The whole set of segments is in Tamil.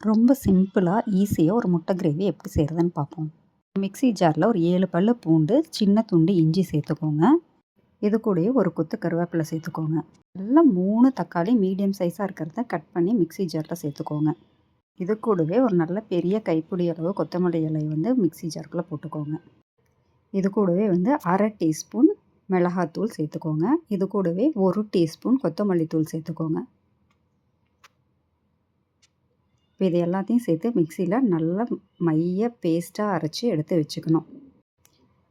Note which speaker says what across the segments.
Speaker 1: ரொம்ப சிம்பிளாக ஈஸியாக ஒரு முட்டை கிரேவி எப்படி செய்கிறதுன்னு பார்ப்போம். மிக்ஸி ஜாரில் ஒரு 7 பல்லு பூண்டு, சின்ன துண்டு இஞ்சி சேர்த்துக்கோங்க. இது கூடயே ஒரு கொத்து கருவேப்பிலை சேர்த்துக்கோங்க. நல்லா 3 தக்காளி மீடியம் சைஸாக இருக்கிறத கட் பண்ணி மிக்ஸி ஜாரில் சேர்த்துக்கோங்க. இது கூடவே ஒரு நல்ல பெரிய கைப்பிடி அளவு கொத்தமல்லி இலை மிக்ஸி ஜாருக்குள்ளே போட்டுக்கோங்க. இது கூடவே 1/2 டீஸ்பூன் மிளகாத்தூள் சேர்த்துக்கோங்க. இது கூடவே 1 டீஸ்பூன் கொத்தமல்லி தூள் சேர்த்துக்கோங்க. இப்போ இது எல்லாத்தையும் சேர்த்து மிக்சியில் நல்லா மைய பேஸ்ட்டாக அரைச்சி எடுத்து வச்சுக்கணும்.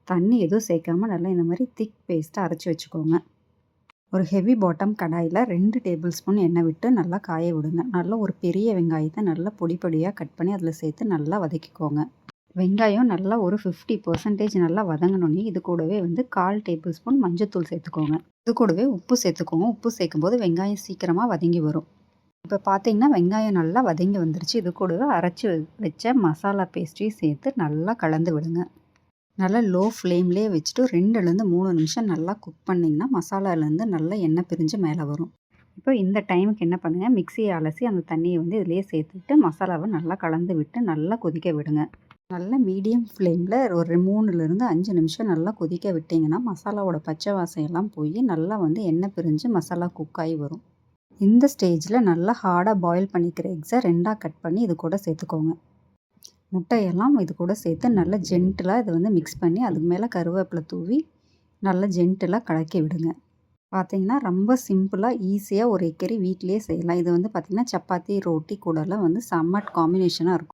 Speaker 1: தண்ணி எதுவும் சேர்க்காமல் நல்லா இந்த மாதிரி திக் பேஸ்ட்டாக அரைச்சி வச்சுக்கோங்க. ஒரு ஹெவி பாட்டம் கடாயில் 2 டேபிள் ஸ்பூன் எண்ணெய் விட்டு நல்லா காய விடுங்க. நல்லா ஒரு பெரிய வெங்காயத்தை நல்லா பொடி பொடியாக கட் பண்ணி அதில் சேர்த்து நல்லா வதக்கிக்கோங்க. வெங்காயம் நல்லா ஒரு 50% நல்லா வதங்கினோன்னே இது கூடவே 1/4 டேபிள் ஸ்பூன் மஞ்சத்தூள் சேர்த்துக்கோங்க. இது கூடவே உப்பு சேர்த்துக்கோங்க. உப்பு சேர்க்கும்போது வெங்காயம் சீக்கிரமாக வதங்கி வரும். இப்போ பார்த்தீங்கன்னா வெங்காயம் நல்லா வதங்கி வந்துருச்சு. இது கூடவே அரைச்சி வச்ச மசாலா பேஸ்ட்டையும் சேர்த்து நல்லா கலந்து விடுங்க. நல்லா லோ ஃப்ளேம்லேயே வச்சுட்டு 2லேருந்து 3 நிமிஷம் நல்லா குக் பண்ணிங்கன்னா மசாலாலேருந்து நல்லா எண்ணெய் பிரிஞ்சு மேலே வரும். இப்போ இந்த டைமுக்கு என்ன பண்ணுங்கள், மிக்சியை அலசி அந்த தண்ணியை இதிலேயே சேர்த்துட்டு மசாலாவை நல்லா கலந்து விட்டு நல்லா கொதிக்க விடுங்க. நல்லா மீடியம் ஃப்ளேமில் ஒரு 3லேருந்து 5 நிமிஷம் நல்லா கொதிக்க விட்டிங்கன்னா மசாலாவோட பச்சை வாசம் எல்லாம் போய் நல்லா எண்ணெய் பிரிஞ்சு மசாலா குக் ஆகி வரும். இந்த ஸ்டேஜில் நல்லா ஹார்டாக பாயில் பண்ணிக்கிற எக்ஸை 2ஆக கட் பண்ணி இது கூட சேர்த்துக்கோங்க. முட்டையெல்லாம் இது கூட சேர்த்து நல்லா ஜென்டிலாக இதை மிக்ஸ் பண்ணி அதுக்கு மேலே கருவேப்பிலை தூவி நல்லா ஜென்டிலாக கலக்கி விடுங்க. பார்த்திங்கன்னா ரொம்ப சிம்பிளாக ஈஸியாக ஒரு எக்கரி வீட்டிலேயே செய்யலாம். இது பார்த்திங்கன்னா சப்பாத்தி ரோட்டி கூடலாம் செம்ம காம்பினேஷனாக இருக்கும்.